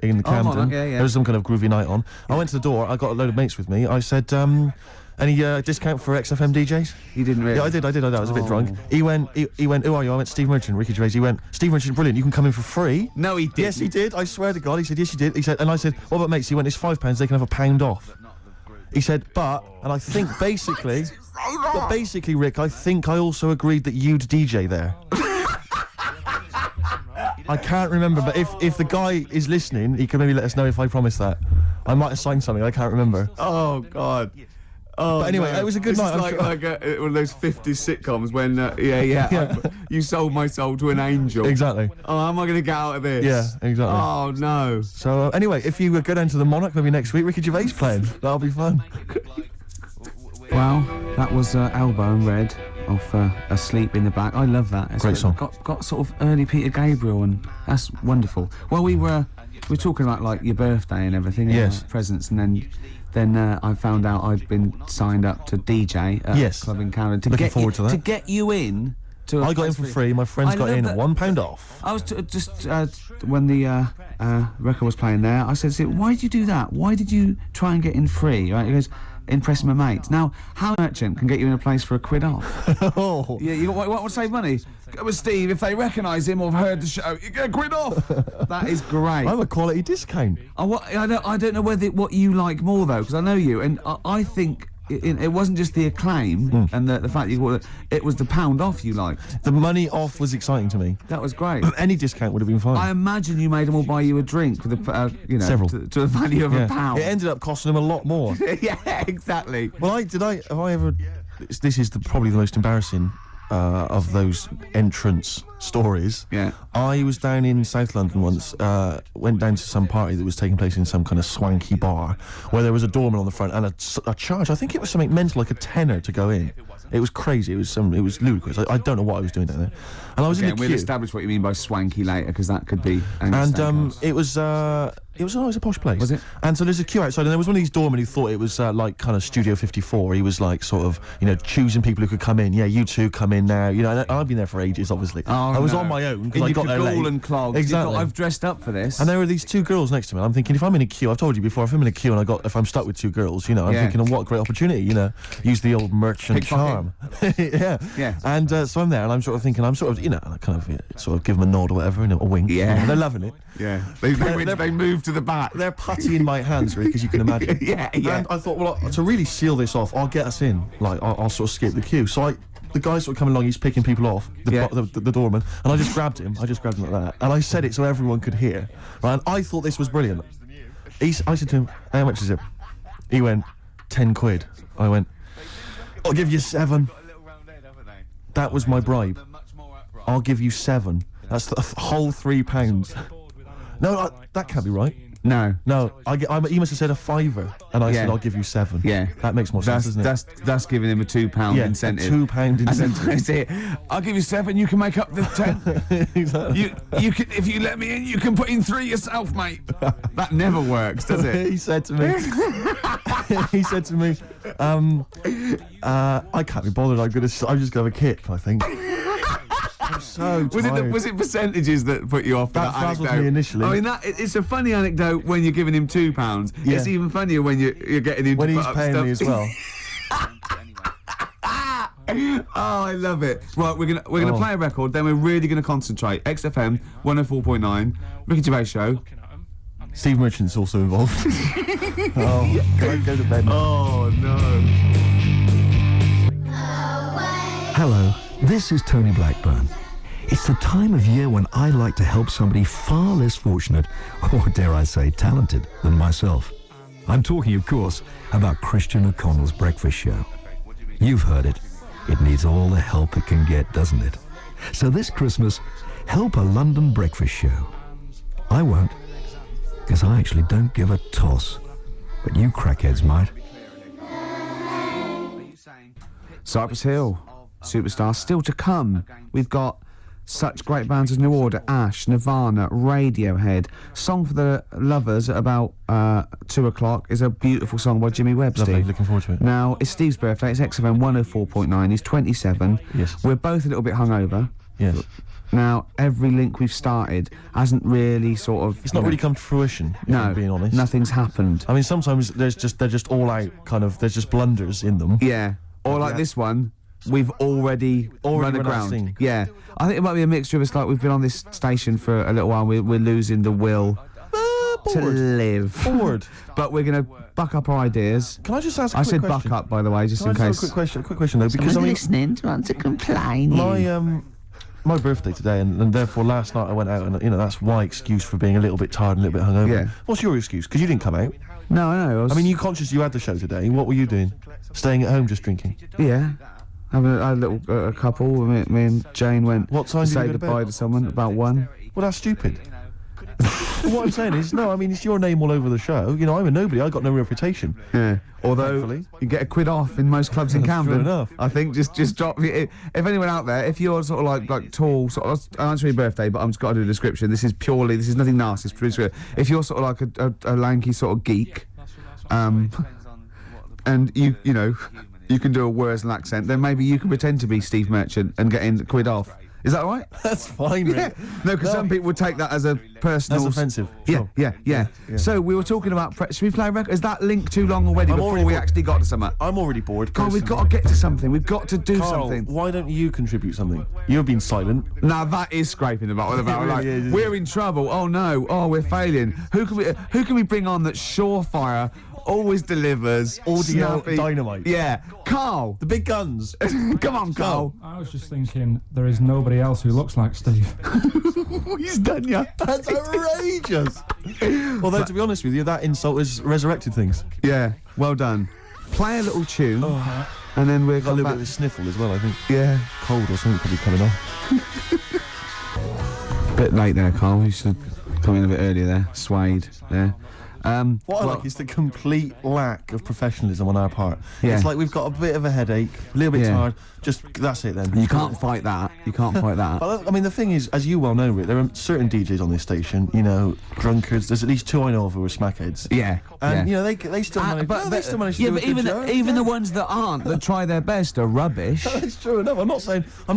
in Camden. Monarch, yeah. There was some kind of groovy night on. I went to the door. I got a load of mates with me. I said, any discount for XFM DJs? You didn't really? Yeah, I did. I was a bit drunk. He went, who are you? I went, Steve Merchant, Ricky Gervais. He went, Steve Merchant, brilliant. You can come in for free. No, he didn't. Yes, he did. I swear to God. He said, yes, you did. He said, and I said, what about mates? He went, it's £5. They can have £1 off. He said, and I think basically, Rick, I think I also agreed that you'd DJ there. I can't remember, but if the guy is listening, he can maybe let us know if I promised that. I might have signed something. I can't remember. Oh God. Oh, but anyway, it was a good night. This is like one of those 50s sitcoms when, you sold my soul to an angel. Exactly. Oh, how am I going to get out of this? Yeah, exactly. Oh, no. So, anyway, if you go down to the Monarch maybe next week, Ricky Gervais playing. That'll be fun. Well, that was Elbow and Red off Asleep in the Back. I love that. Great song. Got sort of early Peter Gabriel, and that's wonderful. Well, we were talking about, like, your birthday and everything. Yes. Presents, and then I found out I'd been signed up to DJ at a club in Camden. Looking forward to that. To get you in to I got in for free. My friends got in £1 off. I was just when the record was playing there, I said, why did you do that? Why did you try and get in free? Right? He goes, impressing my mates. Now, how Merchant can get you in a place for £1 off? Oh. Yeah, you want to save money? Go with Steve. If they recognise him or have heard the show, you get £1 off. That is great. I'm a quality discount. I don't know what you like more though, because I know you, and I think it wasn't just the acclaim and the fact that it was the £1 off you liked. The money off was exciting to me. That was great. Any discount would have been fine. I imagine you made them all buy you a drink with Several. to the value of £1. It ended up costing them a lot more. Yeah, exactly. Well, have I ever? This is probably the most embarrassing of those entrance stories. Yeah. I was down in South London once, went down to some party that was taking place in some kind of swanky bar, where there was a doorman on the front and a charge. I think it was something mental, like a tenner to go in. It was crazy. It was ludicrous. I don't know what I was doing down there. And I was in the queue. We'll establish what you mean by swanky later, because that could be. And it was a posh place. Was it? And so there's a queue outside, and there was one of these doormen who thought it was like kind of Studio 54. He was like sort of, choosing people who could come in. Yeah, you two come in now. And I've been there for ages, obviously. Oh, I was on my own because I got there late. And clogged. Exactly. I've dressed up for this. And there were these two girls next to me. And I'm thinking, if I'm in a queue, I've told you before, if I'm in a queue and if I'm stuck with two girls, I'm thinking, what a great opportunity. Use the old merchant charm. Yeah. And so I'm there, and I'm sort of thinking, sort of give them a nod or whatever, a wink. Yeah. They're loving it. Yeah. They moved to the back. They're putty in my hands, Rick, as you can imagine. Yeah. And I thought, well, to really seal this off, I'll get us in. Like, I'll sort of skip the queue. So the guy's sort of coming along, he's picking people off, the doorman, and I just grabbed him. Like that. And I said it so everyone could hear. Right? And I thought this was brilliant. I said to him, how much is it? He went, £10. I went, I'll give you 7. That was my bribe. I'll give you 7. That's the whole £3. No, that can't be right. No. He must have said a £5, and I said I'll give you 7. Yeah, that makes more sense, doesn't it? That's giving him a £2 incentive. A £2 incentive. That's it. I'll give you 7. You can make up the 10. Exactly. You can, if you let me in, you can put in 3 yourself, mate. That never works, does it? He said to me. I can't be bothered. I'm just gonna have a kip, I think. I'm so tired. Was it percentages that put you off? That frazzled me initially. I mean, it's a funny anecdote when you're giving him £2. Yeah. It's even funnier when you're getting him when to he's put up paying stuff. me as well. Oh, I love it. Right, we're gonna play a record. Then we're really gonna concentrate. XFM 104.9, Ricky Gervais Show. Steve Merchant's also involved. Oh, can I go to bed now? Oh no. Hello, this is Tony Blackburn. It's the time of year when I like to help somebody far less fortunate, or dare I say talented, than myself. I'm talking, of course, about Christian O'Connell's Breakfast Show. You've heard it. It needs all the help it can get, doesn't it? So this Christmas, help a London breakfast show. I won't, because I actually don't give a toss. But you crackheads might. Cypress Hill, Superstar, still to come. We've got such great bands as New Order, Ash, Nirvana, Radiohead. Song for the Lovers at about 2 o'clock is a beautiful song by Jimmy Webb, Lovely, Steve. looking forward to it. Now, it's Steve's birthday. It's XFM 104.9. He's 27. Yes. We're both a little bit hungover. Yes. Now, every link we've started hasn't really sort of... It's not really come to fruition, if I'm being honest. Nothing's happened. I mean, sometimes they're just all out, kind of, there's just blunders in them. Yeah. Or like this one, we've already run run out of aground. steam. Yeah. I think it might be a mixture of us, like, we've been on this station for a little while, we're losing the will to Bored. live. Bored. But we're going to buck up our ideas. Can I just ask a I quick said question? buck up, by the way, just Can in I just case. ask a quick question though, because I mean, listening to want to complain. my birthday today, and therefore last night I went out, and that's my excuse for being a little bit tired and a little bit hungover. Yeah. What's your excuse? Because you didn't come out. No, I know. I mean, you conscious you had the show today. What were you doing? Staying at home, just drinking. Yeah. Having a little a couple. Me and Jane went What time to did you say go to goodbye bed? to someone about 1. Well, that's stupid. What I'm saying is, no, I mean, it's your name all over the show. I'm a nobody. I got no reputation. Yeah. Although Thankfully. you get a quid off in most clubs in True Camden. enough. I think just drop. If anyone out there, if you're sort of like tall, sort of, I'll answer your birthday, but I'm just got to do a description. This is nothing nasty. It's pretty good. If you're sort of like a lanky sort of geek, and you can do a Worsley accent, then maybe you can pretend to be Steve Merchant and get in quid off. Is that all right? That's fine, Yeah. Rick. No, because some people would take that as a personal... That's offensive. Yeah, Sure. yeah. So we were talking about... should we play a record? Is that link too long already I'm before already we bored. actually got to something? I'm already bored. Carl, we've personally. got to get to something. We've got to do Carl, something. why don't you contribute something? You've been silent. Now that is scraping the bottom of the barrel. really Like, is, isn't we're in trouble. Oh no. Oh, we're failing. Who can we bring on that's surefire, always delivers, Audio snappy? dynamite. Yeah, Carl. The big guns. Come on, Carl. I was just thinking, there is nobody else who looks like Steve. He's done ya. That's outrageous. Although, to be honest with you, that insult has resurrected things. Yeah, well done. Play a little tune, and then we're Got a going little bit back. of a sniffle as well, I think. Yeah. Cold or something probably coming on. Bit late there, Carl. You should come in a bit earlier there. Swayed there. What I like is the complete lack of professionalism on our part. Yeah. It's like we've got a bit of a headache, a little bit Yeah. tired. Just that's it then. You can't fight that. You can't fight that. But I mean, the thing is, as you well know, Rick, there are certain DJs on this station. Drunkards. There's at least 2 I know of who are smackheads. Yeah. And yeah. they still manage. They still manage to yeah, do a but good even job. even the ones that aren't, that try their best, are rubbish. It's true enough. I'm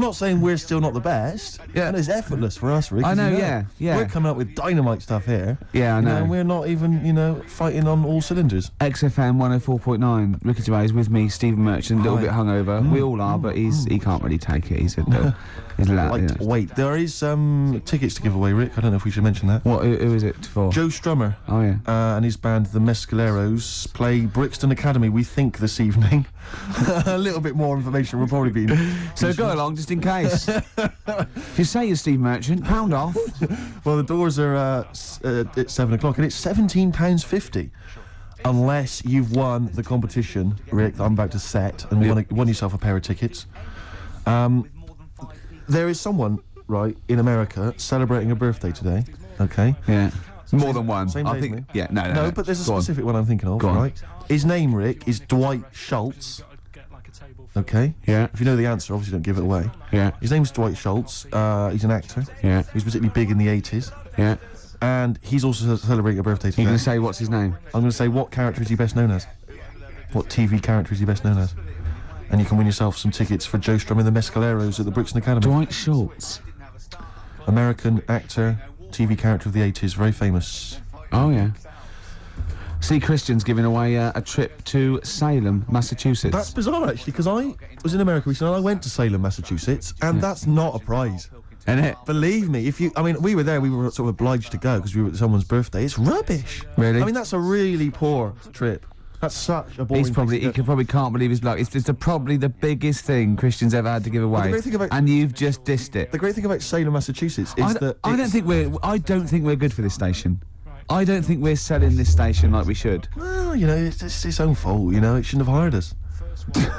not saying we're still not the best. Yeah. And it's effortless for us, Rick. I as know, you yeah. We're coming up with dynamite stuff here. Yeah, I know. And we're not even, fighting on all cylinders. XFM 104.9. Ricky Gervais with me, Stephen Merchant, a little Hi. bit hungover. We all are, but he can't really take it. He's Like, wait, there is tickets to give away, Rick. I don't know if we should mention that. What? Who is it for? Joe Strummer Oh yeah. and his band, the Mescaleros, play Brixton Academy, we think, this evening. A little bit more information will probably be... So go along just in case. If you say you're Steve Merchant, pound off. Well, the doors are at 7 o'clock, and it's £17.50. Unless you've won the competition, Rick, that I'm about to set, and won yourself a pair of tickets. There is someone, right, in America celebrating a birthday today, okay? Yeah. More than one. Same I day as think. me. Yeah. No. No, but there's a Go on. specific one I'm thinking of, Go on. right? His name, Rick, is Dwight Schultz. Okay? Yeah. If you know the answer, obviously don't give it away. Yeah. His name's Dwight Schultz. He's an actor. Yeah. He was particularly big in the 80s. Yeah. And he's also celebrating a birthday today. You're gonna say what's his name? I'm going to say, what character is he best known as? What TV character is he best known as? And you can win yourself some tickets for Joe Strum and the Mescaleros at the Brixton Academy. Dwight Schultz. American actor, TV character of the 80s, very famous. Oh yeah. See, Christian's giving away a trip to Salem, Massachusetts. That's bizarre, actually, because I was in America recently and I went to Salem, Massachusetts, and that's not a prize. Isn't it? Believe me, we were there, we were sort of obliged to go because we were at someone's birthday. It's rubbish. Really? I mean, that's a really poor trip. That's such a boring He place to go. probably can't believe his luck. It's probably the biggest thing Christian's ever had to give away. great thing about- and you've just dissed it. The great thing about Salem, Massachusetts is that I don't think we're good for this station. I don't think we're selling this station like we should. Well, it's its own fault, it shouldn't have hired us.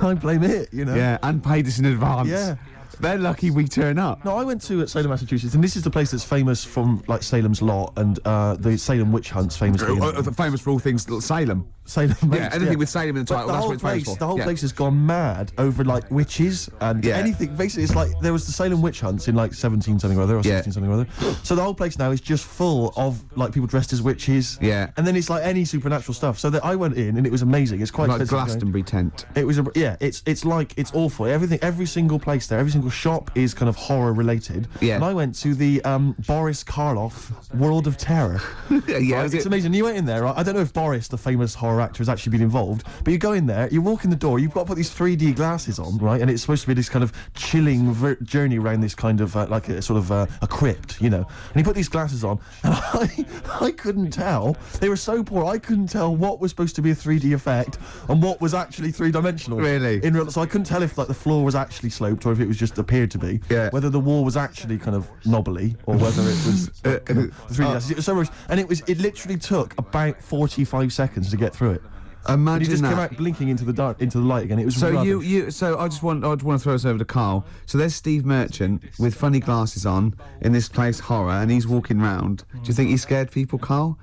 I blame it, Yeah, and paid us in advance. Yeah. They're lucky we turn up. No, I went to Salem, Massachusetts, and this is the place that's famous from, like, Salem's Lot and the Salem witch hunts, famously. Famous for all things Salem. Salem Makes. Yeah, anything with Salem in the But title, that's what it's famous for. The whole Yeah. place has gone mad over like witches and Yeah. anything. Basically, it's like there was the Salem witch hunts in like 17 something or other, or Yeah. 16 something or other. So the whole place now is just full of like people dressed as witches. Yeah. And then it's like any supernatural stuff. So that I went in and it was amazing. It's quite Like expensive going. Glastonbury tent. It was it's awful. Every single place there, every single shop is kind of horror related. Yeah. And I went to the Boris Karloff World of Terror. Yeah, Right, it's amazing. You went in there, right? I don't know if Boris, the famous horror actor, has actually been involved, but you go in there, you walk in the door, you've got to put these 3D glasses on, right? And it's supposed to be this kind of chilling journey around this kind of like a sort of a crypt, you know. And you put these glasses on, and I couldn't tell. They were so poor. I couldn't tell what was supposed to be a 3D effect and what was actually three-dimensional. Really? In real, so I couldn't tell if like the floor was actually sloped or if it was just appeared to be. Yeah. Whether the wall was actually kind of knobbly or whether it was like, kind of 3D glasses. It was so much, and it literally took about 45 seconds to get through it. And Imagine he just that. came out blinking into the light again. It was So rubbish. so I want to throw us over to Carl. So there's Steve Merchant with funny glasses on in this place horror, and he's walking round. Do you think he scared people, Carl?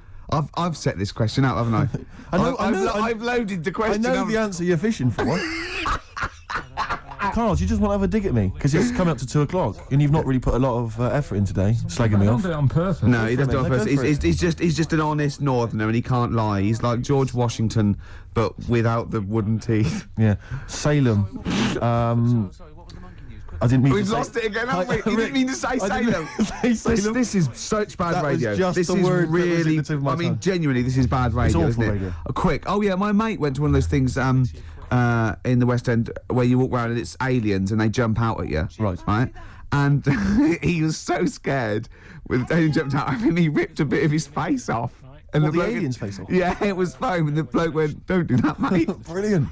I've set this question out, haven't I? I've loaded the I question. know haven't the answer you're fishing for. Carl, do you just want to have a dig at me? Because it's coming up to 2 o'clock, and you've not really put a lot of effort in today, slagging I me don't off. do it on purpose. No, he doesn't do it on Go purpose. for it. He's just an honest northerner, and he can't lie. He's like George Washington, but without the wooden teeth. Yeah, Salem. I didn't mean We've to say- lost it again, haven't we? I- You didn't mean to say I Salem. didn't say Salem. This is such bad That was radio. just This the is word that was in really. the tip of my I mean, tongue. genuinely, this is bad radio, awful isn't it? radio. Quick. Oh yeah, my mate went to one of those things in the West End where you walk around and it's aliens and they jump out at you. Right. Right. And he was so scared when the alien jumped out. I mean, he ripped a bit of his face off. And What, the bloke- alien's face off? Yeah, it was foam, and the bloke went, "Don't do that, mate." Brilliant.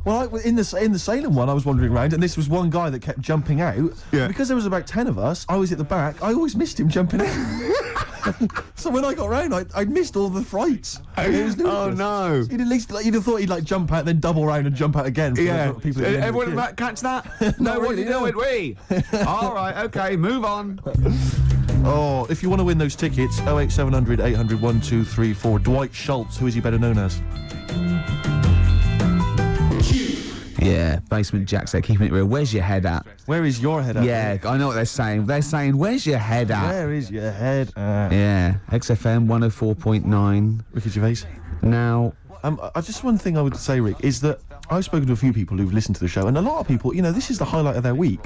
Well, in the Salem one, I was wandering around, and this was one guy that kept jumping out. Yeah. Because there was about 10 of us, I was at the back. I always missed him jumping out. So when I got round, I missed all the frights. It was Oh ludicrous. no. You'd at least you'd have thought he'd like jump out, then double round and jump out again. For Yeah. the people at the end of the Everyone queue. might catch that? Not No, what really, you doing? We. All right. Okay. Move on. Oh, if you want to win those tickets, 08700 800 1234. Dwight Schultz, who is he better known as? Yeah, Basement Jack said, keeping it real. Where's your head at? Where is your head at? Yeah, I know what they're saying. They're saying, where's your head at? Where is your head at? Yeah, XFM 104.9. Ricky Gervais. Now, Just one thing I would say, Rick, is that I've spoken to a few people who've listened to the show, and a lot of people, you know, this is the highlight of their week.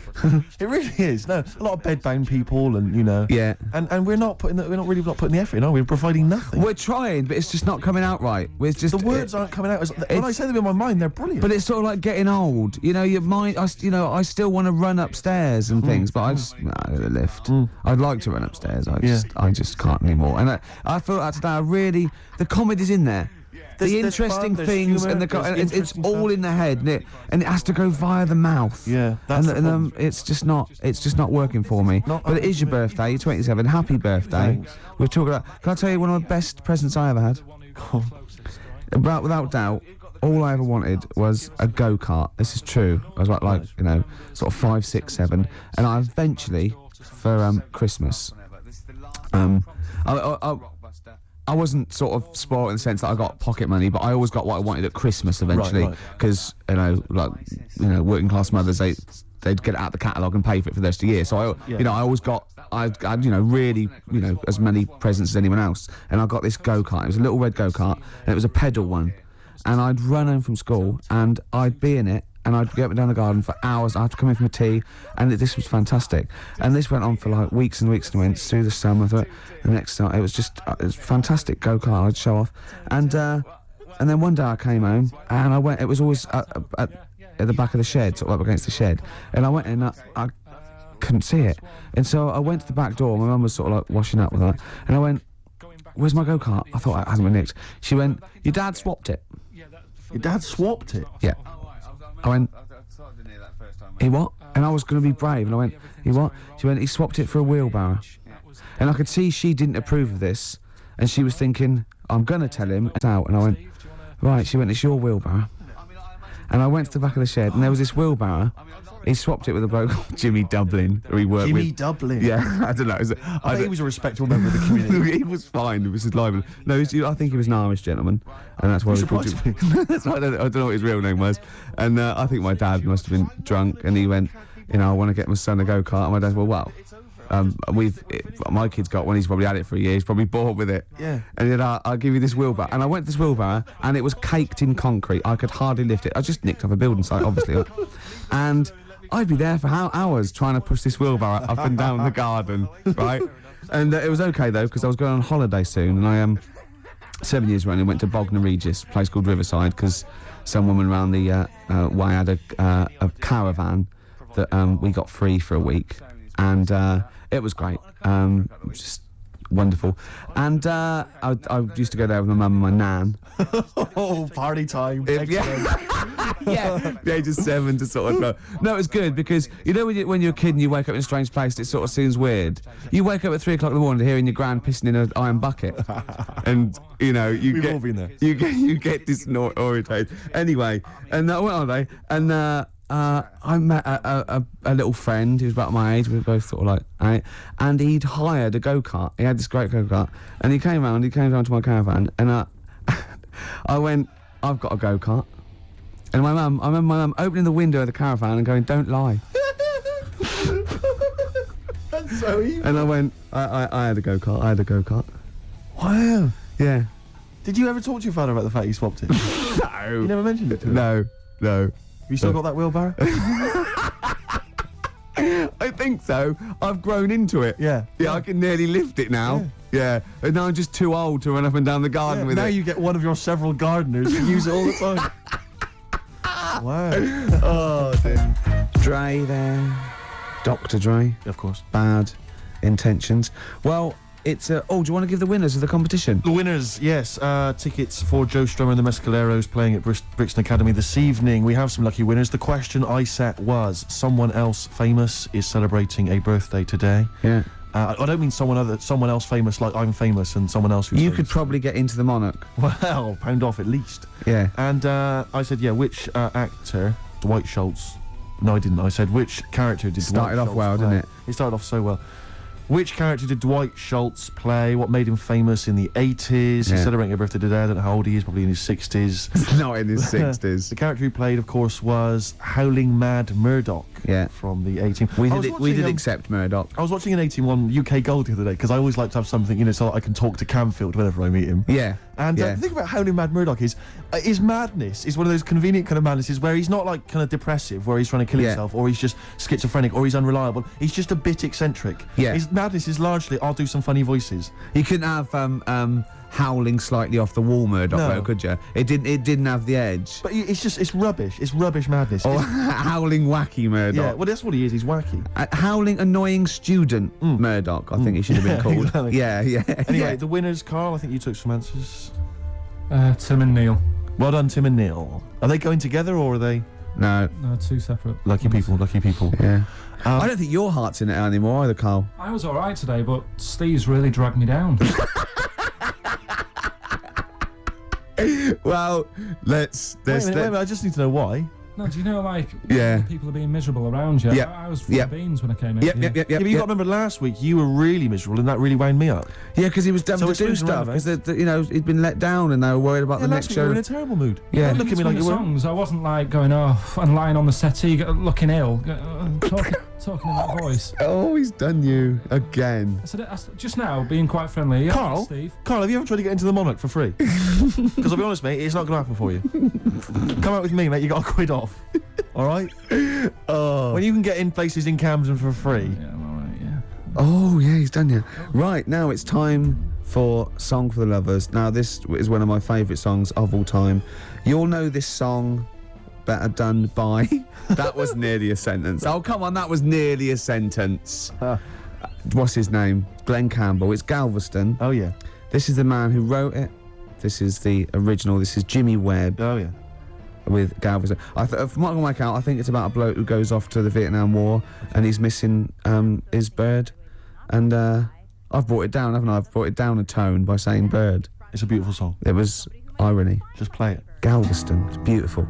It really is. No, a lot of bedbound people, and you know, Yeah. and we're not putting the effort in, are we? We're providing nothing. we're trying, but it's just not coming out right. It's just The words aren't coming out as when I say them in my mind, they're brilliant. But it's sort of like getting old. You know, your mind. I still want to run upstairs and things, but I just the lift. I'd like to run upstairs. I just can't anymore. And I feel like today, the comedy's in there. There's Interesting fun, there's things humour, and there's it's interesting all stuff. in the head, and it has to go via the mouth. Yeah, that's the problem. it's just not working for me. Not But it is your birthday. You're 27. Happy birthday. Thanks. We're talking about. Can I tell you one of the best presents I ever had? Without doubt, all I ever wanted was a go-kart. This is true. I was like you know, sort of 5, 6, 7, and I eventually, for Christmas, I wasn't sort of spoiled in the sense that I got pocket money, but I always got what I wanted at Christmas eventually, Right. because working class mothers they'd get it out the catalogue and pay for it for the rest of the year. So I always got really as many presents as anyone else, and I got this go-kart. It was a little red go-kart, and it was a pedal one, and I'd run home from school and I'd be in it. And I'd get down the garden for hours. I had to come in from a tea, and this was fantastic. And this went on for like weeks and weeks and weeks through the summer. The next night, it was fantastic go-kart. I'd show off, and then one day I came home and I went. It was always at the back of the shed, sort of up against the shed. And I went in, I couldn't see it, and so I went to the back door. My mum was sort of like washing up with her, and I went, "Where's my go-kart?" I thought it hasn't been nicked. She went, "Your dad swapped it." Your dad swapped it. Yeah. I went, he what? And I was going to be brave, and I went, he what? She went, he swapped it for a wheelbarrow. And I could see she didn't approve of this, and she was thinking, I'm going to tell him it's out. And I went, right. She went, it's your wheelbarrow. And I went to the back of the shed, and there was this wheelbarrow. He swapped it with a bloke called Jimmy Dublin, who he worked Jimmy with. Dublin. Yeah, I don't know. I think he was a respectable member of the community. He was fine. It was his libel. No, I think he was an Irish gentleman, and that's why we called him. Surprised That's why I don't know what his real name was. And I think my dad must have been drunk, and he went, I want to get my son a go-kart. And my dad said, well, my kid's got one. He's probably had it for a year. He's probably bored with it. Yeah. And he said, I'll give you this wheelbarrow. And I went to this wheelbarrow, and it was caked in concrete. I could hardly lift it. I just nicked off a building site, obviously. And I'd be there for hours trying to push this wheelbarrow up and down the garden, right? And it was okay, though, because I was going on holiday soon, and I 7 years running went to Bognor Regis, a place called Riverside, because some woman around the way had a caravan that we got free for a week, and it was great, just wonderful. And I used to go there with my mum and my nan. Oh, party time. Yeah, the age of 7 to sort of no, it was good because when you're a kid and you wake up in a strange place, it sort of seems weird. You wake up at 3 o'clock in the morning hearing your gran pissing in an iron bucket, and We've all been there. You get disorientated. Anyway, and I went on holiday, and I met a little friend who was about my age. We were both sort of like 8, and he'd hired a go-kart. He had this great go-kart, and he came round to my caravan, and I went, I've got a go-kart. And I remember my mum opening the window of the caravan and going, don't lie. That's so easy. And I went, I had a go-kart. Wow. Yeah. Did you ever talk to your father about the fact you swapped it? No. You never mentioned it to him? No. Have you still got that wheelbarrow? I think so. I've grown into it. Yeah. Yeah, I can nearly lift it now. Yeah. And now I'm just too old to run up and down the garden with now it. you get one of your several gardeners to use it all the time. Wow. Oh, dear. Dre there. Dr. Dre. Of course. Bad intentions. Well, it's do you want to give the winners of the competition? The winners, yes. Tickets for Joe Strummer and the Mescaleros playing at Brixton Academy this evening. We have some lucky winners. The question I set was, someone else famous is celebrating a birthday today. Yeah. I don't mean someone else famous like I'm famous and someone else who's You famous. could probably get into the Monarch. Well, pound off at least. Yeah. And I said, which actor, Dwight Schultz. No, I didn't. I said, which character did Started Dwight off Schultz well, play? didn't it? It started off so well. Which character did Dwight Schultz play? What made him famous in the 80s? He's Yeah. celebrating a birthday today. I don't know how old he is, probably in his 60s. Not in his 60s. The character he played, of course, was Howling Mad Murdoch Yeah. from the 18. We I was did watching, accept Murdoch. I was watching an 18-1 UK Gold the other day because I always like to have something, so that I can talk to Camfield whenever I meet him. Yeah. And yeah. the thing about Howling Mad Murdoch is his madness is one of those convenient kind of madnesses where he's not like kind of depressive, where he's trying to kill Yeah. himself, or he's just schizophrenic, or he's unreliable. He's just a bit eccentric. Yeah. His madness is largely, I'll do some funny voices. You couldn't have howling slightly off the wall Murdoch, No. though, could you? It didn't have the edge. But it's rubbish. It's rubbish madness. Or It's- howling wacky Murdoch. yeah, well, that's what he is. He's wacky. Howling annoying student Murdoch, I think he should have been Yeah, called. exactly. Yeah. Anyway, Yeah. the winners, Carl, I think you took some answers. Tim and Neil. Well done, Tim and Neil. Are they going together, or are they No. No, 2 separate. lucky ones. people? Lucky people. Yeah. I don't think your heart's in it anymore either, Carl. I was alright today, but Steve's really dragged me down. Well, let's. Wait a minute, I just need to know why. No, do you know, like, Yeah. when people are being miserable around you? Yep. I was full Yep. of beans when I came in. Yep. Yeah, but you got to remember last week you were really miserable, and that really wound me up. Yeah, because he was having So to it's do swings and stuff. roundabouts. Because he'd been let down, and they were worried about Yeah, the last next week you were in show. a terrible mood. Yeah. Don't look at me like you were. songs, I wasn't like going off and lying on the settee looking ill, talking in that voice. Oh, he's done you again. I said just now, being quite friendly. Yeah, Carl, Steve. Carl, have you ever tried to get into the Monarch for free? Because I'll be honest, mate, it's not going to happen for you. Come out with me, mate. You got a quid off. All right. When you can get in places in Camden for free. Yeah, I'm alright. Yeah. Oh, yeah, he's done you. Right, now it's time for Song for the Lovers. Now, this is one of my favourite songs of all time. You'll know this song better done by... That was nearly a sentence. Oh, come on, that was nearly a sentence. What's his name? Glenn Campbell. It's Galveston. Oh yeah. This is the man who wrote it. This is the original. This is Jimmy Webb Oh yeah. with Galveston. From what I can work out, I think it's about a bloke who goes off to the Vietnam War and he's missing his bird. And I've brought it down, haven't I? I've brought it down a tone by saying bird. It's a beautiful song. It was irony. Just play it. Galveston. It's beautiful.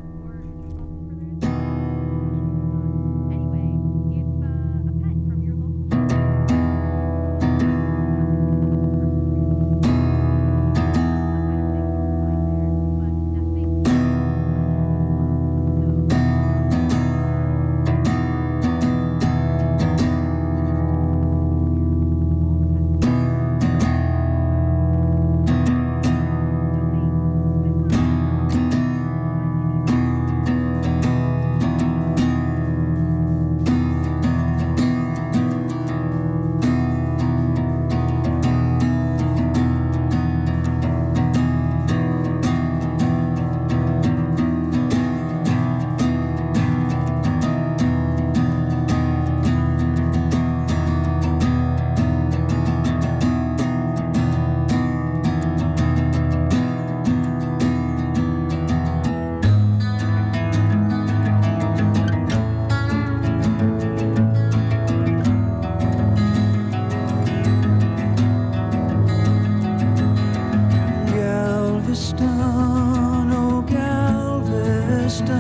Galveston, oh Galveston,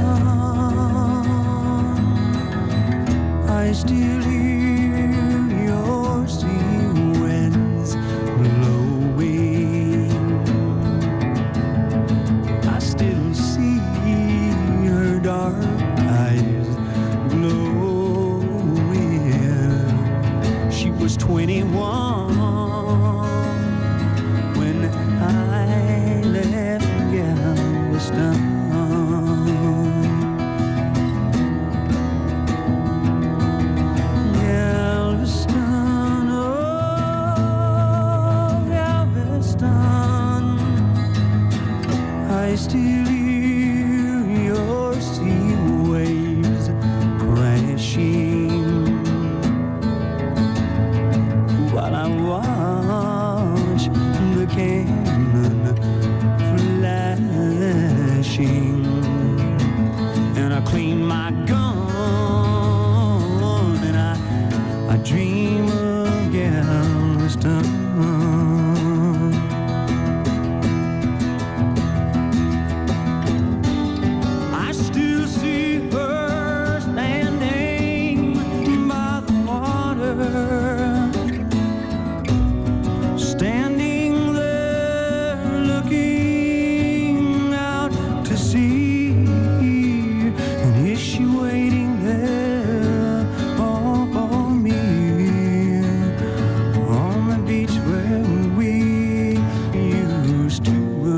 I still hear your sea winds blowing. I still see her dark eyes glowing. She was 21 when I left Galveston. Galveston, oh Galveston, I still hear your sea waves crashing while I watch the cannon flashing, and I clean my gun and I dream of Galveston. I still see her standing by the water, standing there looking out to sea. And is she waiting there all for me on the beach where we used to run?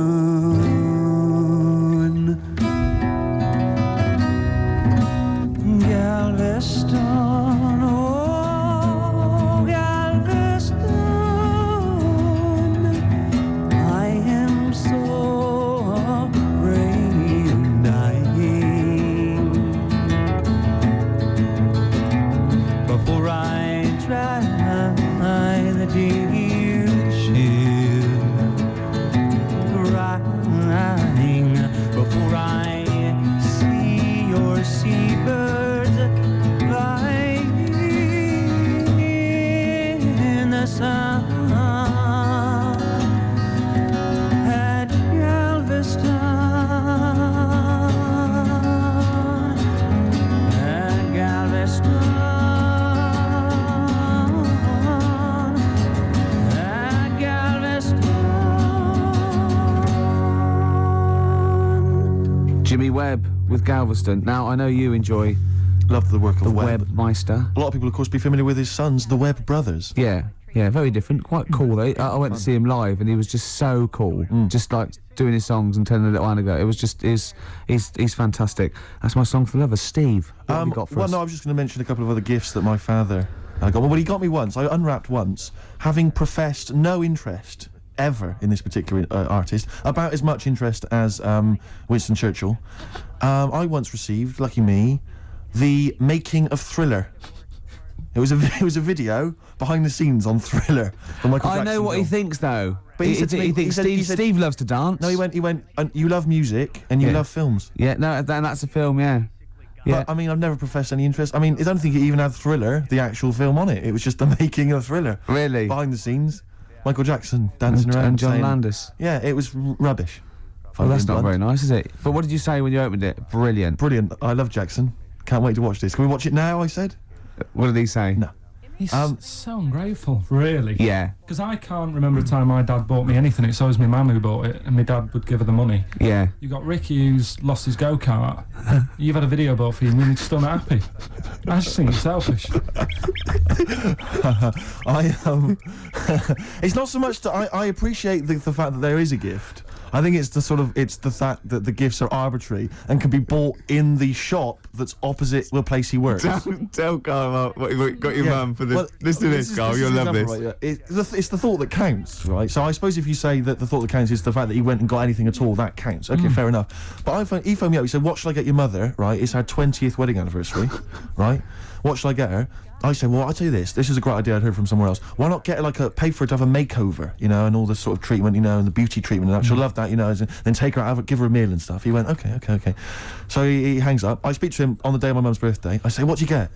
Galveston, oh Galveston, I am so afraid of dying before I try the deep ship, crying before I see your seabirds flying in the sun at Galveston, at Galveston, at Galveston. Jimmy Webb with Galveston. Now, I know you enjoy Love the work of the Webb. Webb-meister. A lot of people, of course, be familiar with his sons, the Webb brothers. Yeah, very different. Quite cool, though. I went to see him live, and he was just so cool. Just like doing his songs and telling a little anecdote. It was just, he's fantastic. That's my song for lovers. Steve, what have you got for well, us? no, I was just going to mention a couple of other gifts that my father got. Well, he got me once. I unwrapped once, having professed no interest ever in this particular artist, about as much interest as Winston Churchill. I once received, lucky me, the making of Thriller. It was a video behind the scenes on Thriller. The Michael I know Jackson what he film. thinks, though. But he said to me- thinks he said- Steve loves to dance. No, he went. You love music and you Yeah. love films. Yeah, no, that's a film, yeah. Yeah. But I mean, I've never professed any interest. I mean, I don't think it even had Thriller, the actual film, on it. It was just the making of Thriller. Really? Behind the scenes, Michael Jackson dancing around. And John saying- Landis. Yeah, it was rubbish. Well, that's not Blunt. very nice, is it? But what did you say when you opened it? Brilliant. Brilliant. I love Jackson. Can't wait to watch this. Can we watch it now, I said? What did he say? No. He's so ungrateful, really. Yeah, Because I can't remember a time my dad bought me anything. It's always my mum who bought it, and my dad would give her the money. yeah. You got Ricky who's lost his go-kart. You've had a video bought for you and you're still not happy. I just think you're selfish. It's not so much that I appreciate the fact that there is a gift. I think it's the fact that the gifts are arbitrary and can be bought in the shop that's opposite the place he works. Tell Carl what you got your Yeah. mum for this. Well, Listen to this, Carl. is You'll an love this. example, right, yeah. It's the thought that counts, right? So I suppose if you say that the thought that counts is the fact that he went and got anything at all, that counts. Okay, fair enough. But he phoned me up. He said, "What shall I get your mother?" Right? It's her 20th wedding anniversary, right? What shall I get her? I said, well, I'll tell you this. This is a great idea I'd heard from somewhere else. Why not get her pay for her to have a makeover, you know, and all this sort of treatment, you know, and the beauty treatment and that. She'll love that, you know, and then take her out, give her a meal and stuff. He went, okay. So he hangs up. I speak to him on the day of my mum's birthday. I say, what'd you get?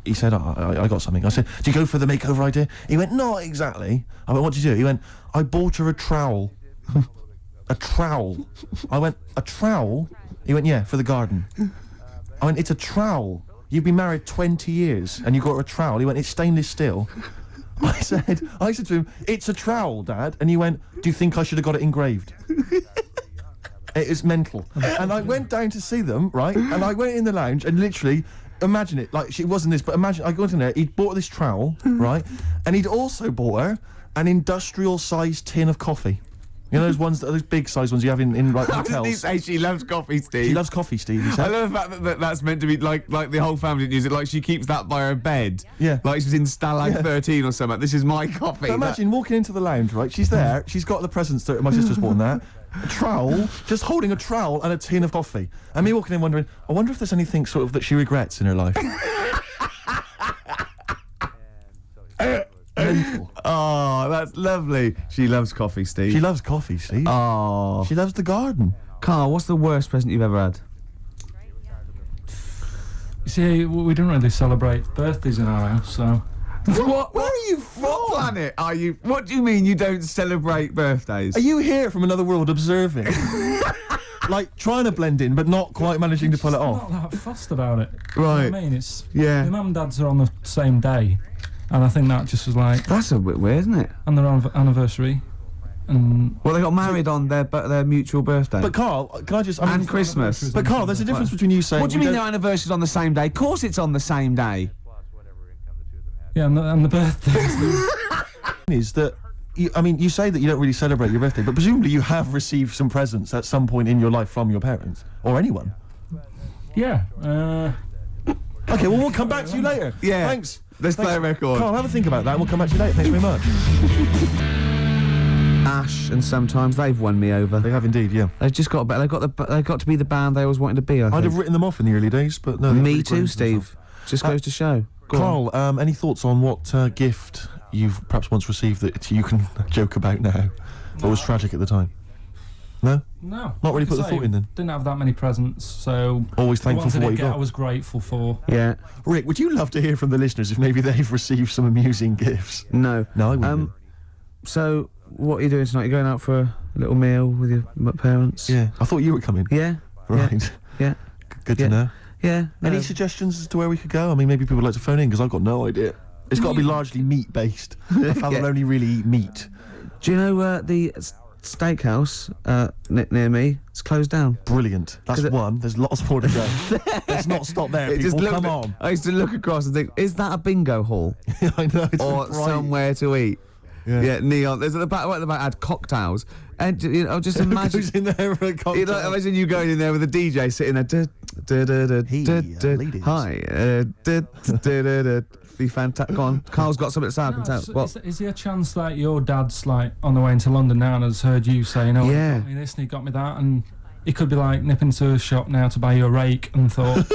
He said, I got something. I said, do you go for the makeover idea? He went, not exactly. I went, what'd you do? He went, I bought her a trowel. a trowel. I went, a trowel? He went, yeah, for the garden. I went, it's a trowel. You've been married 20 years and you got her a trowel. He went, it's stainless steel. I said to him, it's a trowel, Dad. And he went, do you think I should have got it engraved? It is mental. And I went down to see them, right? And I went in the lounge and literally, imagine it, like, she wasn't this, but imagine, I got in there, he'd bought this trowel, right? And he'd also bought her an industrial-sized tin of coffee. You know those ones, those big-sized ones you have in like How did he hotels? say she loves coffee, Steve? She loves coffee, Steve, he I said. love the fact that that's meant to be like the whole family didn't use it. Like she keeps that by her bed. Yeah. Like she's in Stalag 13 or something. This is my coffee. But imagine walking into the lounge, right? She's there, she's got the presents that my sister's bought and that. A trowel, just holding a trowel and a tin of coffee. And me walking in wondering, I wonder if there's anything sort of that she regrets in her life. Mental. Oh, that's lovely. She loves coffee, Steve. She loves coffee, Steve. Oh. She loves the garden. Carl, what's the worst present you've ever had? You see, we don't really celebrate birthdays in our house, so. What? Where are you from? What planet are you? What do you mean you don't celebrate birthdays? Are you here from another world observing? Like, trying to blend in, but not quite managing to pull it off. Not that fussed about it. You know Right. what I mean? It's. Yeah. My mum and dad's are on the same day, and I think that just was like, That's a bit weird, isn't it? on their anniversary, and. Well, they got married on their mutual birthday. But Carl, can I just... I mean, and Christmas. But Carl, there's a difference between you saying... What do you we mean don't- their anniversary's on the same day? Of course it's on the same day. Yeah, and the birthdays. is that you say that you don't really celebrate your birthday, but presumably you have received some presents at some point in your life from your parents or anyone. Yeah. Okay, well we'll come back to you later. Yeah. Thanks. Let's play a record. Carl, have a think about that and we'll come back to you later. Thanks very much. Ash and Sometimes they've won me over. They have indeed, yeah. They've just got they've got to be the band they always wanted to be. I I'd think. have written them off in the early days, but no. they've Me really too, grown Steve. Just goes to show. Go on. Carl, any thoughts on what gift you've perhaps once received that you can joke about now, but was tragic at the time? No? No. Not really like I put the say, thought in then? Didn't have that many presents, so. Always the thankful ones for I what did you get, got. I was grateful for. Yeah. Rick, would you love to hear from the listeners if maybe they've received some amusing gifts? No. No, I wouldn't. So what are you doing tonight? You going out for a little meal with your parents? Yeah, I thought you were coming. Yeah. Right. Yeah. Good Yeah. to know. Yeah. Any no. suggestions as to where we could go? I mean, maybe people would like to phone in because I've got no idea. It's got to be largely meat-based. A fella will only really eat meat. Do you know the steakhouse near me? It's closed down. Brilliant. That's 'Cause it- one. There's lots more to go. Let's not stop there, people. Come on. I used to look across and think, is that a bingo hall I know, it's or bright. somewhere to eat? Yeah. Yeah, neon. There's at the back. Right at the back had cocktails, and you know, just Who imagine. goes in there for a cocktail? You know, imagine you going in there with a DJ sitting there. Ladies. Hi. Be fantastic. Go on. Carl's got something to say. I can tell. What? Is there a chance that your dad's like on the way into London now and has heard you saying, "Oh, Yeah. he got me this and he got me that," and he could be like nipping to a shop now to buy you a rake and thought,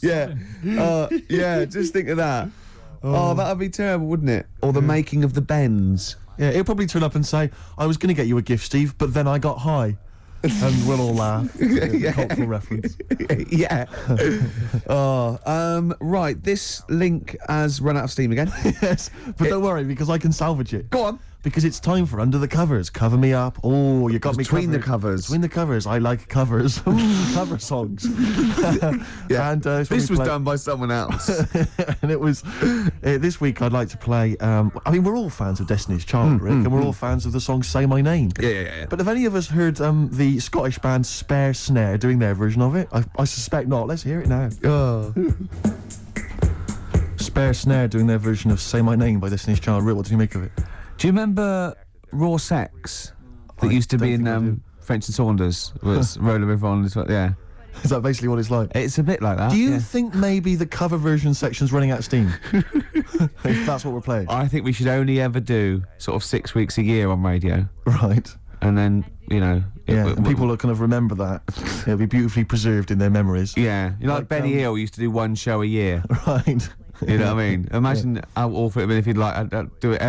Yeah. Yeah. Just think of that. Oh, that'd be terrible, wouldn't it? Or the making of the Bends. Yeah, he'll probably turn up and say, I was going to get you a gift, Steve, but then I got high. And we'll all laugh. Yeah. Cultural reference. Yeah. Right. This link has run out of steam again. Yes, but don't worry because I can salvage it. Go on. Because it's time for Under the Covers. Cover me up. Oh, you got me Between the covered. covers. Between the covers. I like covers. Cover songs. Yeah. And it's when This we was play- done by someone else. and it was this week I'd like to play I mean we're all fans of Destiny's Child, Rick, and we're all fans of the song Say My Name. Yeah. But have any of us heard the Scottish band Spare Snare doing their version of it? I suspect not. Let's hear it now. Oh. Spare Snare doing their version of Say My Name by Destiny's Child. Rick, what do you make of it? Do you remember Raw Sex that I used to be don't think I in do. French and Saunders? Was Roller River on this one? Yeah. Is that basically what it's like? It's a bit like that. Do you yeah. think maybe the cover version section's running out of steam? If that's what we're playing. I think we should only ever do sort of 6 weeks a year on radio, Right. and then you know. Yeah, and people will kind of remember that. It'll be beautifully preserved in their memories. Yeah, you know, like Like, Benny Hill used to do one show a year. Right. You know what I mean? Imagine how awful it'd been if he'd like do it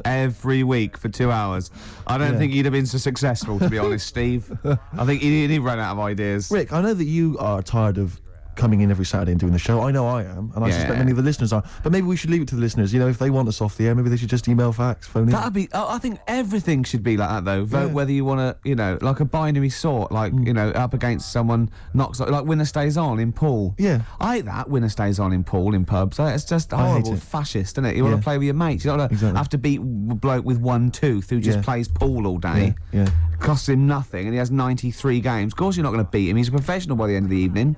every week for 2 hours. I don't Yeah. think he'd have been so successful, to be honest, Steve. I think he'd run out of ideas. Rick, I know that you are tired of coming in every Saturday and doing the show. I know I am, and I suspect many of the listeners are. But maybe we should leave it to the listeners. You know, if they want us off the air, maybe they should just email, fax, phone in. That'd be. I think everything should be like that, though. Vote whether you want to, you know, like a binary sort, like you know, up against someone knocks like winner stays on in pool. Yeah. I hate that winner stays on in pool in pubs. It's just horrible, it. fascist, isn't it? You want Yeah. to play with your mates. You don't Exactly. have to beat a bloke with one tooth who just Yeah. plays pool all day. Yeah. Costs him nothing, and he has 93 games. Of course, you're not going to beat him. He's a professional by the end of the evening.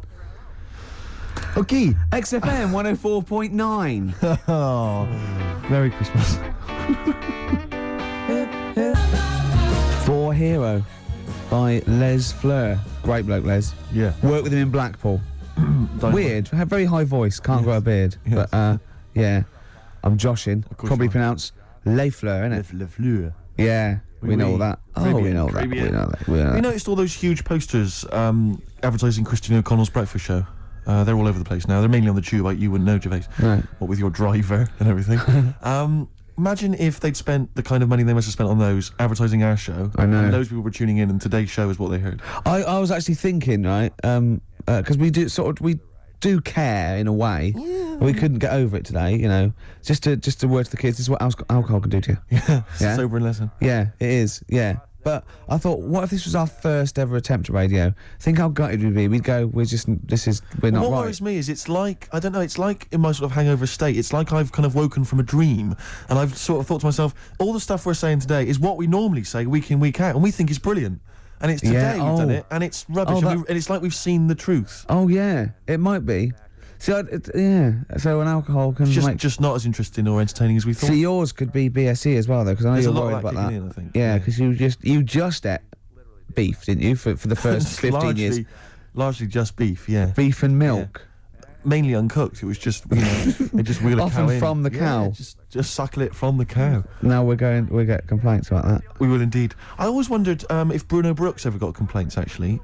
Okay. XFM 104.9. Oh, Merry Christmas. For Hero by Les Fleur. Great bloke, Les. Yeah. Worked with him in Blackpool. Weird. Had very high voice. Can't grow a beard. Yes. But yeah, I'm joshing. course Probably you are. pronounced Les Fleur, innit? Le Fleur. Yeah, we know oui. all that. Oh, Très we bien, know très that. We bien. know that. We know You that. noticed all those huge posters advertising Christian O'Connell's breakfast show? They're all over the place now. They're mainly on the tube. Like you wouldn't know, Gervais. No. What with your driver and everything. Imagine if they'd spent the kind of money they must have spent on those advertising our show. I know. And those people were tuning in, and today's show is what they heard. I was actually thinking, right, because we do care in a way. We couldn't get over it today, you know. Just to word to the kids, this is what alcohol can do to you. Yeah. Yeah. Sobering lesson. Yeah, it is. Yeah. But I thought, what if this was our first ever attempt at radio? Think how gutted we'd be. We'd go, we're not What right. worries me is it's like, I don't know, it's like in my sort of hangover state, it's like I've kind of woken from a dream, and I've sort of thought to myself, all the stuff we're saying today is what we normally say week in, week out, and we think is brilliant. And it's today we've done it, and it's rubbish, and it's like we've seen the truth. Oh yeah, it might be. See, yeah. So an alcohol can It's make. just not as interesting or entertaining as we thought. See, yours could be BSE as well, though, because I know There's you're a lot worried of that about that. kicking in, I think. Yeah, Yeah. because you just ate beef, didn't you, for the first 15 years? Largely just beef, yeah. Beef and milk. Mainly uncooked. It was just, you know, they just wheel a Often cow in. from the Yeah, cow. just suckle it from the cow. Now we get complaints about that. We will indeed. I always wondered if Bruno Brooks ever got complaints, actually.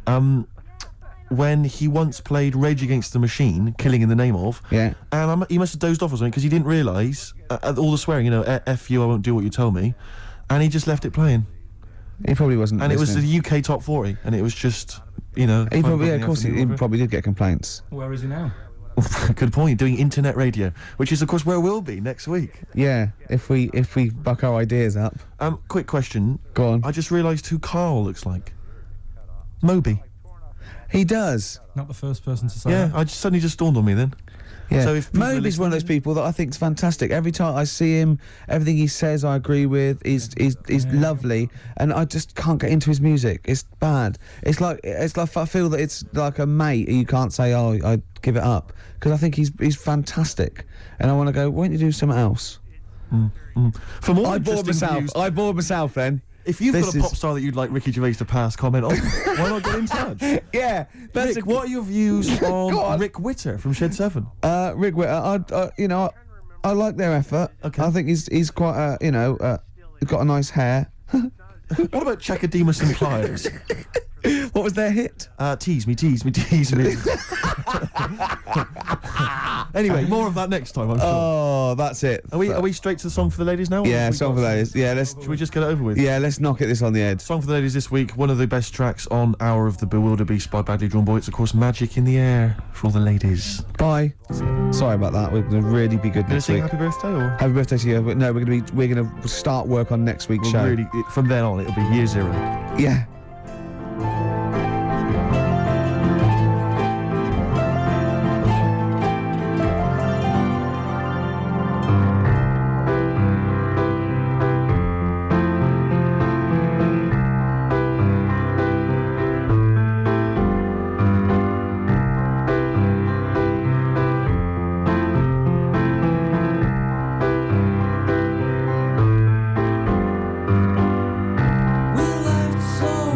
When he once played Rage Against the Machine, Killing in the Name of, Yeah. and he must have dozed off or something because he didn't realise all the swearing, you know, F you, I won't do what you told me, and he just left it playing. He probably wasn't. And it was listening. the UK top 40, and it was just, you know... He 5 probably, yeah, o'clock in of course, the he afternoon, probably did get complaints. Where is he now? Good point. Doing internet radio, which is of course where we'll be next week. Yeah, if we buck our ideas up. Quick question. Go on. I just realised who Carl looks like. Moby. He does. Not the first person to say Yeah, that. I just suddenly just dawned on me then. Yeah. So if people are Moby's one of those listening- people that I think is fantastic. Every time I see him, everything he says I agree with. He's lovely, and I just can't get into his music. It's bad. It's like I feel that it's like a mate. You can't say, oh, I give it up, because I think he's fantastic, and I want to go. Why don't you do something else? For more I bored interesting myself. views, I bored myself then. if you've This got a is- pop star that you'd like Ricky Gervais to pass comment on, why not get in touch? Yeah, that's Rick, what are your views Go on on. Rick Witter from Shed 7? Rick Witter. I like their effort. Okay. I think he's quite he's got a nice hair. What about Chakademus and Pliers? What was their hit? Tease me, tease me, tease me. Anyway, more of that next time, I'm sure. Oh, that's it. Are we straight to the song for the ladies now? or Yeah, have we song got- for ladies. Yeah, let's Should we just get it over with? knock it this on the head. Song for the ladies this week, one of the best tracks on Hour of the Bewilderbeast by Badly Drawn Boy. It's of course Magic in the Air for all the ladies. Bye. Sorry about that. We're gonna really be good Gonna next sing week. happy birthday or? Happy birthday to you. But no, we're gonna start work on next week's show. Really, from then on, it'll be year zero. Yeah. We left so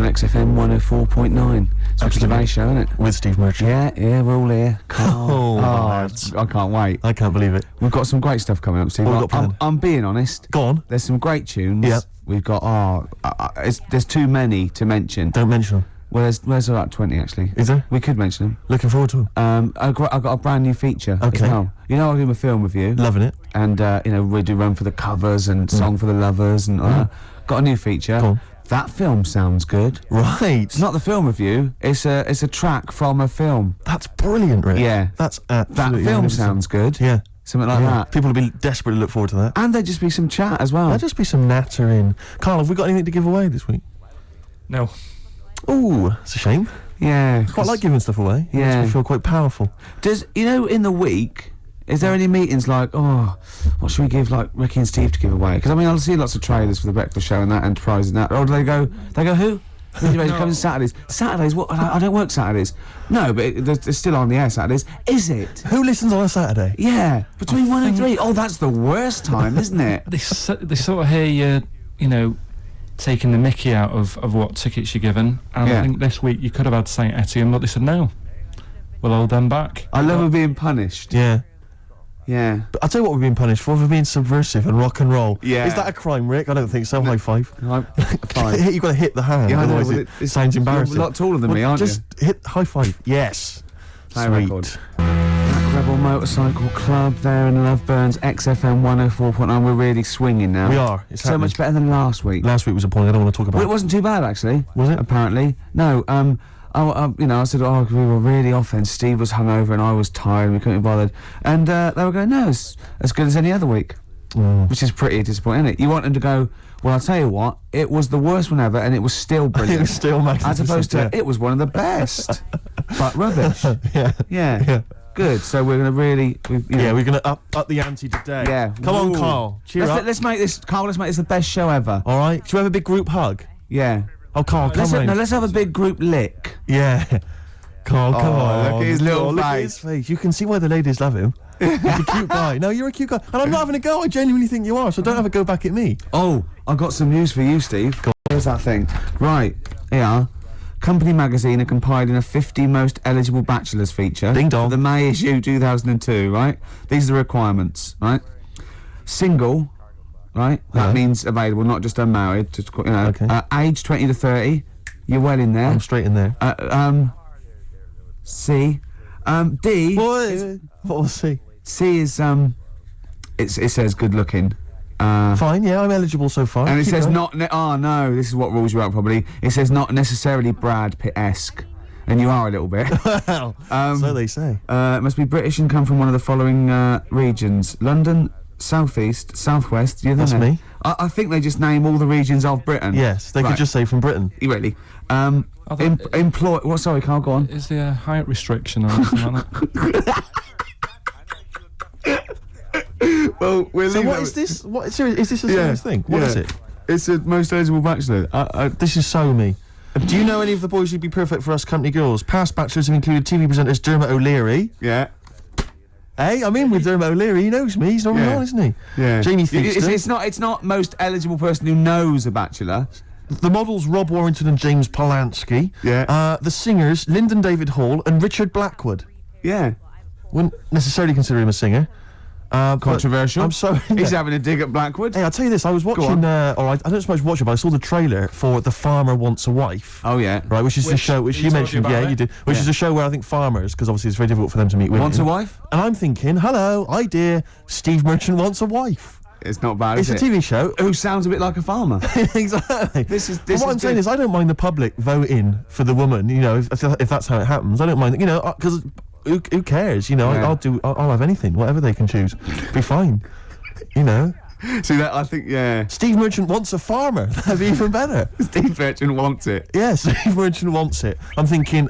XFM 104.9. It's Ricky Gervais show, isn't it? With Steve Merchant. Yeah, we're all here. Oh, lads. I can't wait. I can't believe it. We've got some great stuff coming up, Steve. What have we got planned? I'm being honest. Go on. There's some great tunes. Yep. We've got, there's too many to mention. Don't mention them. Well, there's about 20 actually. Is there? We could mention them. Looking forward to them. I've got a brand new feature as Okay. well. You know, I do a film with you. Loving it. And, we do Run for the Covers and Song for the Lovers and got a new feature. Go on. That film sounds good. Right. It's not the film review, it's a track from a film. That's brilliant, Rick. Yeah. That's That absolutely film magnificent. sounds good. Yeah. Something like Yeah. that. People will be desperate to look forward to that. And there'd just be some chat as well. There'll just be some nattering. Carl, have we got anything to give away this week? No. Ooh, it's a shame. Yeah. Quite like giving stuff away. It Yeah. makes me feel quite powerful. Does, in the week, is there any meetings like, what should we give, like, Ricky and Steve to give away? Because, I mean, I'll see lots of trailers for The Breakfast Show and that, Enterprise and that. Or do they go, who? It comes Saturdays. Saturdays? What? I don't work Saturdays. No, but they're still on the air Saturdays. Is it? Who listens on a Saturday? Yeah. Between 1 and 3. Oh, that's the worst time, isn't it? They sort of hear you, taking the mickey out of what tickets you're given. And Yeah. I think this week you could have had St Etienne, but they said no. We'll hold them back. I love them being punished. Yeah. Yeah. But I'll tell you what we've been punished for being subversive and rock and roll. Yeah. Is that a crime, Rick? I don't think so. High five. Fine. You've got to hit the hand, Yeah, I know, otherwise well, it sounds embarrassing. You're a lot taller than me, aren't just hit high five. Yes. Play Sweet. record. Rebel Motorcycle Club there in Loveburns, XFM 104.9. We're really swinging now. We are. It's so happening. much better than last week. Last week was appalling. I don't want to talk about Well, it wasn't too bad actually. Was it? Apparently, no. I said, we were really off, and Steve was hungover, and I was tired, and we couldn't be bothered. And they were going, no, it's as good as any other week, which is pretty disappointing, isn't it? You want them to go, well, I'll tell you what, it was the worst one ever, and it was still brilliant. It was still magnificent. As opposed to, yeah. it was one of the best, but rubbish. Yeah. Yeah. Good. So we're gonna really, Yeah, we're going to up the ante today. Yeah. Come on, Ooh. Carl. Cheer up. Let's make this, Carl. Let's make this the best show ever. All right. Should we have a big group hug? Yeah. Oh, Carl, come on. Let's have a big group lick. Yeah. Carl, come on. look at his little Look at face. his face. You can see why the ladies love him. He's a cute guy. No, you're a cute guy. And I'm not having a go. I genuinely think you are, so don't have a go back at me. Oh, I've got some news for you, Steve. Where's that thing? Right, here. Company Magazine are compiling a 50 most eligible bachelors feature. Ding dong. For the May issue 2002, right? These are the requirements, right? Single, right? That means available, not just unmarried. Just, Okay. Age 20 to 30. You're well in there. I'm straight in there. C. D. What was C? C is it says good looking. Fine, yeah, I'm eligible so far. And it Keep says going. no, this is what rules you out probably. It says not necessarily Brad Pitt-esque. And you are a little bit. Well, so they say. It must be British and come from one of the following regions. London, South East, South West. Yeah, That's me. I think they just name all the regions of Britain. Yes, they Right. could just say from Britain. Really. Employ... What, sorry, Carl, go on. Is there a height restriction or anything like that? Well, we're So what is this? What, seriously, is this a serious thing? What is it? It's the most eligible bachelor. This is so me. Do you know any of the boys who'd be perfect for us company girls? Past bachelors have included TV presenters Dermot O'Leary. Yeah. Hey, I'm in with Dermot O'Leary. He knows me. He's normally Yeah. on, isn't he? Yeah. Jamie It's, Theakston. it's not most eligible person who knows a bachelor. The models Rob Warrington and James Polanski. Yeah. The singers Lyndon David Hall and Richard Blackwood. Yeah. Wouldn't necessarily consider him a singer. But Controversial. I'm sorry. He's having a dig at Blackwood. Hey, I'll tell you this. I was watching. I don't suppose watch it, but I saw the trailer for The Farmer Wants a Wife. Oh yeah. Right, which is the show which you told you mentioned. about Yeah, it? you did. Which Yeah. is a show where I think farmers, because obviously it's very difficult for them to meet women. Wants a wife? And I'm thinking, hello, idea. Steve Merchant wants a wife. It's not bad. It's a is it? TV show. Who sounds a bit like a farmer. Exactly. This is- But this what is I'm saying good. is, I don't mind the public voting for the woman. You know, if that's how it happens, I don't mind. You know, because who cares? You know, Yeah. I'll have anything, whatever they can choose. Be fine. You know, See that? I think Steve Merchant wants a farmer. That'd be even better. Steve Merchant wants it. Yeah, Steve Merchant wants it. I'm thinking,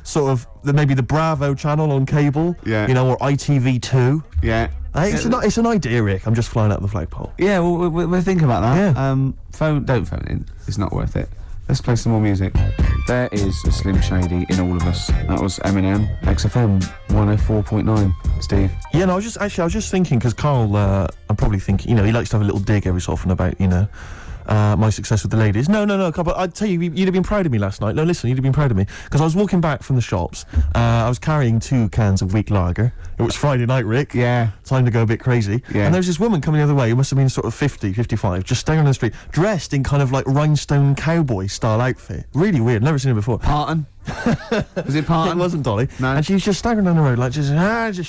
sort of maybe the Bravo channel on cable. Yeah. You know, or ITV2. Yeah. Hey, it's an idea, Rick. I'm just flying out of the flagpole. Yeah. Well, we'll think about that. Yeah. Don't phone in. It's not worth it. Let's play some more music. There is a Slim Shady in all of us. That was Eminem, XFM 104.9. Steve. Yeah, no, I was just thinking, because Carl, I'm probably thinking, you know, he likes to have a little dig every so often about, you know, my success with the ladies. No, but I'd tell you, you'd have been proud of me last night. No, listen, you'd have been proud of me. Because I was walking back from the shops, I was carrying 2 cans of weak lager. It was Friday night, Rick. Yeah. Time to go a bit crazy. Yeah. And there was this woman coming the other way, who must have been sort of 50, 55, just staring on the street, dressed in kind of like rhinestone cowboy style outfit. Really weird, never seen her before. Parton. Was it Parton? It wasn't Dolly. No. And she was just staggering down the road, like just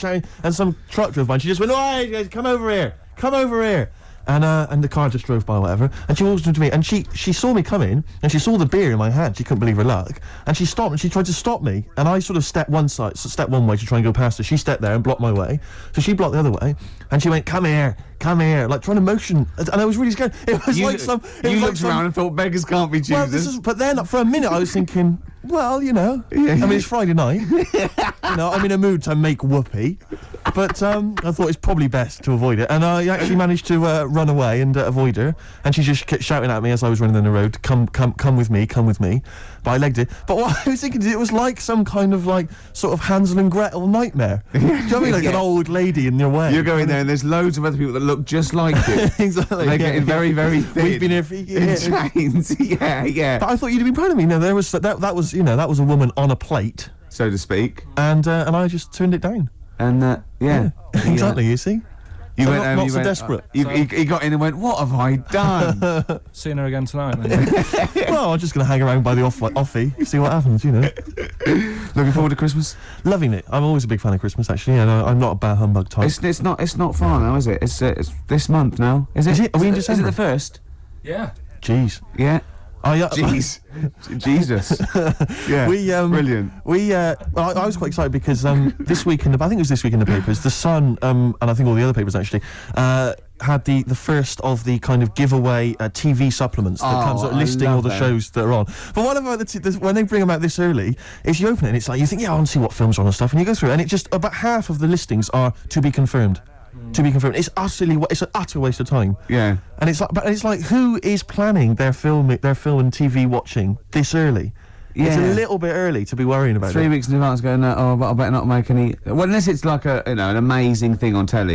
shouting. And some truck drove by, and she just went, "Oi, come over here! Come over here!" And the car just drove by, or whatever. And she walked into me, and she saw me come in, and she saw the beer in my hand. She couldn't believe her luck, and she stopped, and she tried to stop me. And I sort of stepped one way to try and go past her. She stepped there and blocked my way, so she blocked the other way, and she went, "Come here, like trying to motion." And I was really scared. It was You like around and thought beggars can't be choosers. Well, but then for a minute I was thinking, well, you know, I mean, it's Friday night. You know, I'm in a mood to make whoopee. But I thought it's probably best to avoid it. And I actually managed to run away and avoid her. And she just kept shouting at me as I was running down the road, come with me, come with me. But I legged it. But what I was thinking is it was like some kind of like sort of Hansel and Gretel nightmare. Do you know what I mean? Like an old lady in your way. You're going there and there's loads of other people that look just like you. Exactly. They're getting very, very thin. We've been here for years. In chains. Yeah. But I thought you'd be proud of me. No, there was that was, you know, that was a woman on a plate. So to speak. And I just turned it down. And yeah. Exactly, you see? You So went home, not you so went, desperate. He got in and went, "What have I done?" Seeing her again tonight. Then. Well, I'm just going to hang around by the offie, see what happens, you know. Looking forward to Christmas. Loving it. I'm always a big fan of Christmas, actually, and I'm not a bah humbug type. It's not far now, is it? It's this month now. Is it? Is it? Are we in Is it December? the 1st? Yeah. Jeez. Yeah. Oh, yeah. Jeez. Jesus. Yeah. Brilliant. I was quite excited because this week I think it was this week in the papers, The Sun, and I think all the other papers actually, had the first of the kind of giveaway TV supplements that comes out listing all the shows that are on. But what about when they bring them out this early, is you open it and it's like, you think, yeah, I want to see what films are on and stuff, and you go through it, and it just, about half of the listings are to be confirmed. To be confirmed. It's an utter waste of time. Yeah. And it's like, who is planning their film and TV watching this early? It's a little bit early to be worrying about 3 it. weeks in advance going, but I better not make any. Well, unless it's like an amazing thing on telly.